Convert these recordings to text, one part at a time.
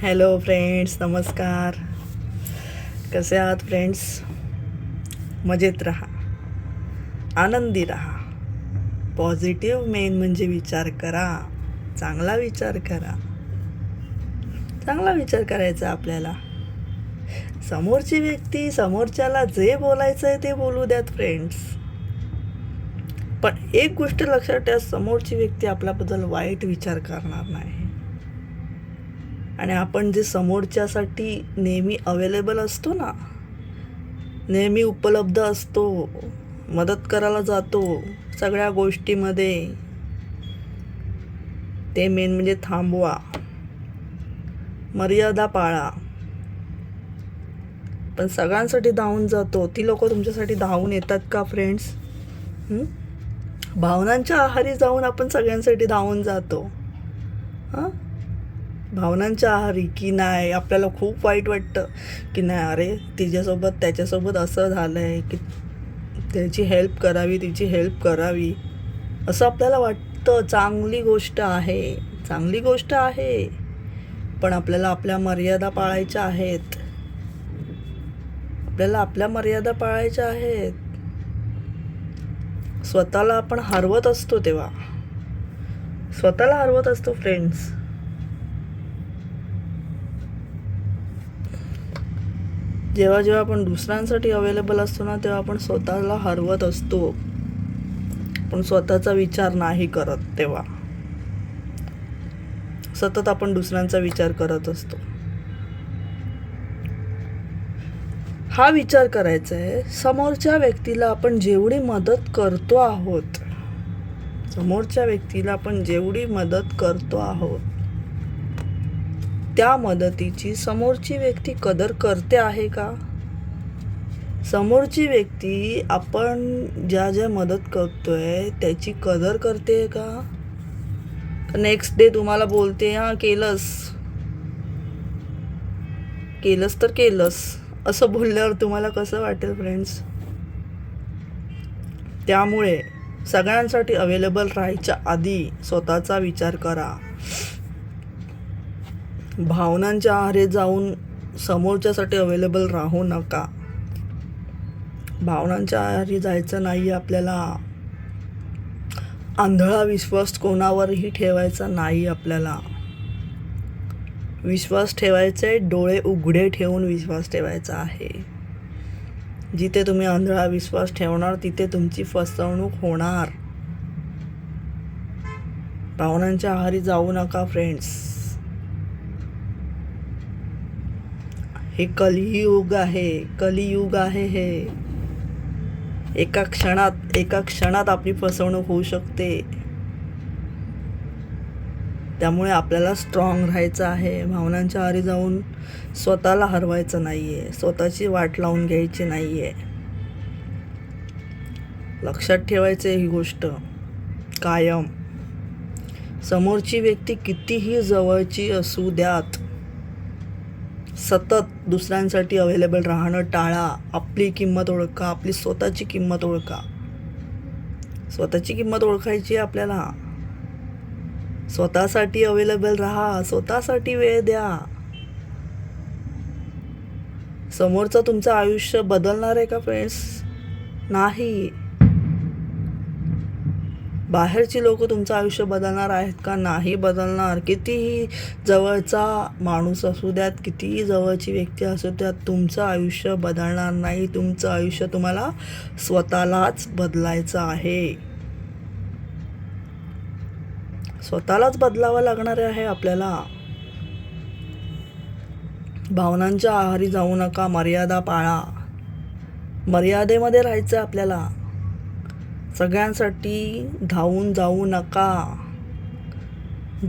Hello friends, नमस्कार. कसे आहात फ्रेंड्स? मजेत राहा, आनंदी राहा. पॉझिटिव्ह मेन म्हणजे विचार करा, चांगला विचार करा. चांगला विचार करायचा आपल्याला. समोरची व्यक्ती समोरच्याला जे बोलायचं आहे ते बोलू द्यात फ्रेंड्स. पण एक गोष्ट लक्षात ठेवा, समोरची व्यक्ती आपल्याबद्दल वाईट विचार करणार नाही. आणि आपण जे समोरच्यासाठी नेहमी अवेलेबल असतो ना, नेहमी उपलब्ध असतो, मदत करायला जातो सगळ्या गोष्टीमध्ये, ते मेन म्हणजे थांबवा, मर्यादा पाळा. पण सगळ्यांसाठी धावून जातो, ती लोक तुमच्यासाठी धावून येतात का फ्रेंड्स? भावनांच्या आहारी जाऊन आपण सगळ्यांसाठी धावून जातो. हां, भावनांच्या आहारी की नाही, आपल्याला खूप वाईट वाटतं की नाही, अरे तिच्यासोबत त्याच्यासोबत असं झालं आहे की त्याची हेल्प करावी, तिची हेल्प करावी, असं आपल्याला वाटतं. चांगली गोष्ट आहे, चांगली गोष्ट आहे, पण आपल्याला आपल्या मर्यादा पाळायच्या आहेत. आपल्याला आपल्या मर्यादा पाळायच्या आहेत. स्वतःला आपण हरवत असतो, तेव्हा स्वतःला हरवत असतो फ्रेंड्स. जेव्हा जेव्हा आपण दुसऱ्यांसाठी अवेलेबल असतो ना, तेव्हा आपण स्वतःला हरवत असतो, पण स्वतःचा विचार नाही करत. तेव्हा सतत आपण दुसऱ्यांचा विचार करत असतो. हा विचार करायचा आहे, समोरच्या व्यक्तीला आपण जेवढी मदत करतो आहोत, समोरच्या व्यक्तीला आपण जेवढी मदत करतो आहोत, त्या मदतीची समोरची व्यक्ती कदर करते आहे का? समोरची व्यक्ती आपण ज्या ज्या मदत करतोय त्याची कदर करते का? नेक्स्ट डे तुम्हाला बोलते, हां केलंस तर केलंस, असं बोलल्यावर तुम्हाला कसं वाटेल फ्रेंड्स? त्यामुळे सगळ्यांसाठी अवेलेबल राहायच्या आधी स्वतःचा विचार करा. भावनांच्या आहारी जाऊन समोरच्यासाठी अवेलेबल राहू नका. भावनांच्या आहारी जायचं नाही आपल्याला. आंधळा विश्वास कोणावरही ठेवायचा नाही आपल्याला. विश्वास ठेवायचा आहे, डोळे उघडे ठेवून विश्वास ठेवायचा आहे. जिथे तुम्ही आंधळा विश्वास ठेवणार तिथे तुमची फसवणूक होणार. भावनांच्या आहारी जाऊ नका फ्रेंड्स. हे कलियुग आहे, कलियुग आहे हे. एका क्षणात आपली फसवणूक होऊ शकते. त्यामुळे आपल्याला स्ट्रॉंग राहायचं आहे. भावनांच्या आहारी जाऊन स्वतःला हरवायचं नाही आहे, स्वतःची वाट लावून घ्यायची नाही आहे. लक्षात ठेवायचं ही गोष्ट कायम. समोरची व्यक्ती कितीही जवळची असू द्यात, सतत दुसऱ्यांसाठी अवेलेबल राहणं टाळा. आपली किंमत ओळखा, आपली स्वतःची किंमत ओळखा. स्वतःची किंमत ओळखायची आहे आपल्याला. स्वतःसाठी अवेलेबल राहा, स्वतःसाठी वेळ द्या. समोरचं तुमचं आयुष्य बदलणार आहे का फ्रेंड्स? नाही. बाहेरची लोक तुमचं आयुष्य बदलणार आहेत का? नाही बदलणार. कितीही जवळचा माणूस असू द्यात, कितीही जवळची व्यक्ती असू द्यात, तुमचं आयुष्य बदलणार नाही. तुमचं आयुष्य तुम्हाला स्वतःलाच बदलायचं आहे. स्वतःलाच बदलावं लागणार आहे आपल्याला. भावनांच्या आहारी जाऊ नका, मर्यादा पाळा. मर्यादेमध्ये राहायचं आपल्याला. सगळ्यांसाठी धावून जाऊ नका.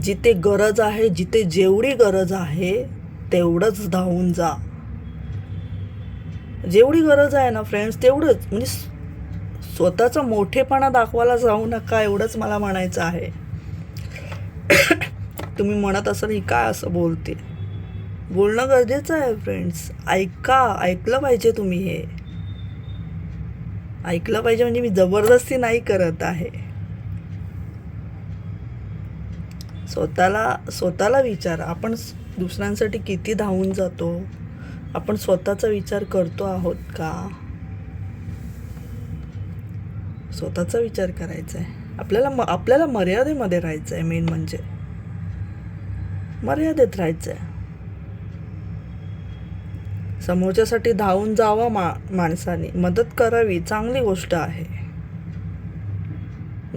जिथे गरज आहे, जिथे जेवढी गरज आहे तेवढंच धावून जा. जेवढी गरज आहे ना फ्रेंड्स, तेवढंच. म्हणजे स्वतःचा मोठेपणा दाखवायला जाऊ नका, एवढंच मला म्हणायचं आहे. तुम्ही म्हणत असाल ही काय असं बोलते, बोलणं गरजेचं आहे फ्रेंड्स. ऐकलं पाहिजे तुम्ही. हे ऐकलं पाहिजे, म्हणजे मी जबरदस्ती नाही करत आहे. स्वतःला विचारा, आपण दुसऱ्यांसाठी किती धावून जातो, आपण स्वतःचा विचार करतो आहोत का? स्वतःचा विचार करायचा आहे आपल्याला मर्यादेमध्ये राहायचं आहे. मेन म्हणजे मर्यादेत राहायचं आहे. समोरच्यासाठी धावून जावं माणसाने, मदत करावी, चांगली गोष्ट आहे.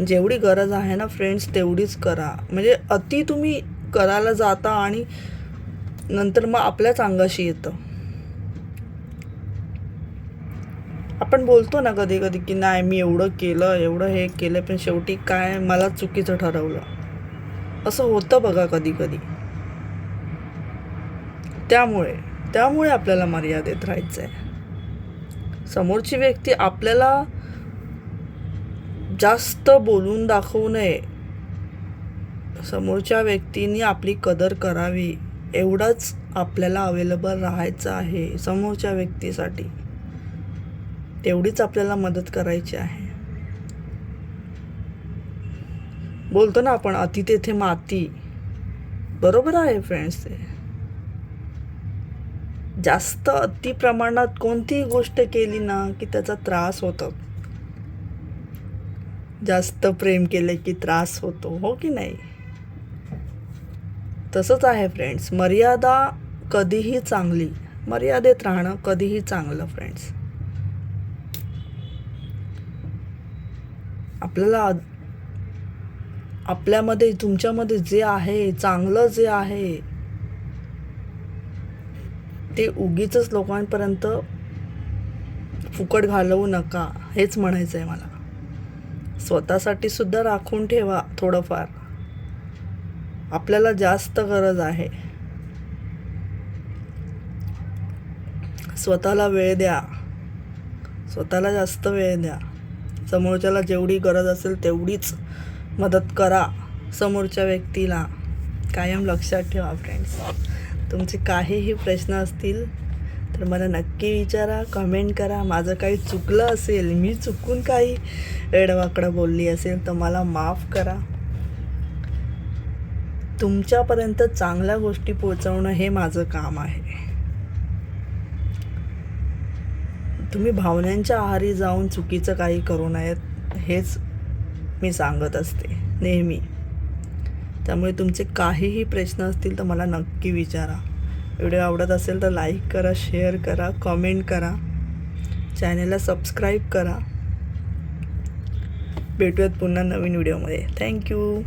जेवढी गरज आहे ना फ्रेंड्स तेवढीच करा. म्हणजे अति तुम्ही करायला जाता आणि नंतर मग आपल्याच अंगाशी येतं. आपण बोलतो ना कधी कधी की नाही मी एवढं केलं, एवढं हे केलं, पण शेवटी काय मला चुकीचं ठरवलं, असं होतं बघा कधी कधी. त्यामुळे आपल्याला मर्यादेत राहायचं आहे. समोरची व्यक्ती आपल्याला जास्त बोलून दाखवू नये. समोरच्या व्यक्तीने आपली कदर करावी, एवढंच आपल्याला अवेलेबल राहायचं आहे समोरच्या व्यक्तीसाठी. तेवढीच आपल्याला मदत करायची आहे. बोलतो ना आपण अति तेथे माती, बरोबर आहे फ्रेंड्स. ते जास्त अति प्रमाणात कोणतीही गोष्ट केली ना की त्याचा त्रास होतो. जास्त प्रेम केले की त्रास होतो, हो की नाही? तसंच आहे फ्रेंड्स. मर्यादा कधीही चांगली, मर्यादेत राहणं कधीही चांगलं फ्रेंड्स. आपल्यामध्ये तुमच्यामध्ये जे आहे चांगलं, जे आहे ते उगीच लोकांपर्यंत फुकट घालवू नका, हेच म्हणायचं आहे मला. स्वतःसाठी सुद्धा राखून ठेवा थोडंफार. आपल्याला जास्त गरज आहे. स्वतःला वेळ द्या, स्वतःला जास्त वेळ द्या. समोरच्याला जेवढी गरज असेल तेवढीच मदत करा समोरच्या व्यक्तीला. कायम लक्षात ठेवा फ्रेंड्स. तुमचे काहीही प्रश्न असतील तर मला नक्की विचारा, कमेंट करा. माझं काही चुकलं असेल, मी चुकून काही वेडवाकडं बोलली असेल तर मला माफ करा. तुमच्यापर्यंत चांगल्या गोष्टी पोहोचवणं हे माझं काम आहे. तुम्ही भावनांच्या आहारी जाऊन चुकीचं काही करू नयेत, हेच मी सांगत असते नेहमी. त्यामुळे तुमचे काहीही प्रश्न असतील तर मला नक्की विचारा. व्हिडिओ आवडत असेल तर लाईक करा, शेअर करा, कमेंट करा, चॅनलला सबस्क्राईब करा. भेटूयात पुन्हा नवीन व्हिडिओमध्ये. थँक्यू.